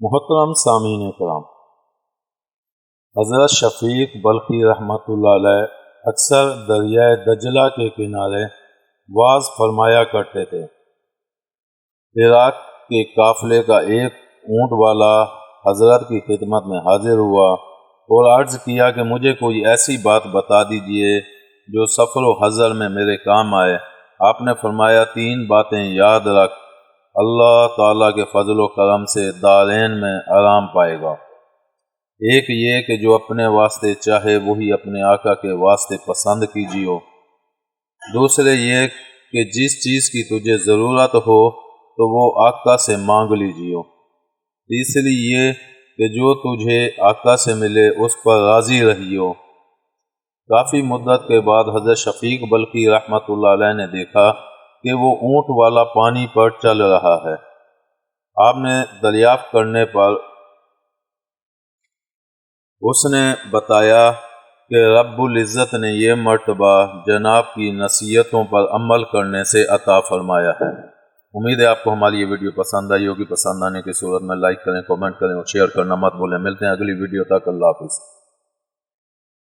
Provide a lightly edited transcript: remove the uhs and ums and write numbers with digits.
محترم سامعین کرام، حضرت شفیق بلخی رحمۃ اللہ علیہ اکثر دریائے دجلہ کے کنارے واعظ فرمایا کرتے تھے۔ عراق کے قافلے کا ایک اونٹ والا حضرت کی خدمت میں حاضر ہوا اور عرض کیا کہ مجھے کوئی ایسی بات بتا دیجئے جو سفر و حضر میں میرے کام آئے۔ آپ نے فرمایا، 3 باتیں یاد رکھ، اللہ تعالیٰ کے فضل و کرم سے دارین میں آرام پائے گا۔ ایک یہ کہ جو اپنے واسطے چاہے وہی اپنے آقا کے واسطے پسند کیجیے۔ دوسرے یہ کہ جس چیز کی تجھے ضرورت ہو تو وہ آقا سے مانگ لیجیے۔ تیسری یہ کہ جو تجھے آقا سے ملے اس پر راضی رہیو۔ کافی مدت کے بعد حضرت شفیق بلخی رحمۃ اللہ علیہ نے دیکھا کہ وہ اونٹ والا پانی پر چل رہا ہے۔ آپ نے دریافت کرنے پر اس نے بتایا کہ رب العزت نے یہ مرتبہ جناب کی نصیحتوں پر عمل کرنے سے عطا فرمایا ہے۔ امید ہے آپ کو ہماری یہ ویڈیو پسند آئی ہوگی۔ پسند آنے کی صورت میں لائک کریں، کمنٹ کریں اور شیئر کرنا مت بھولیں۔ ملتے ہیں اگلی ویڈیو تک، اللہ حافظ۔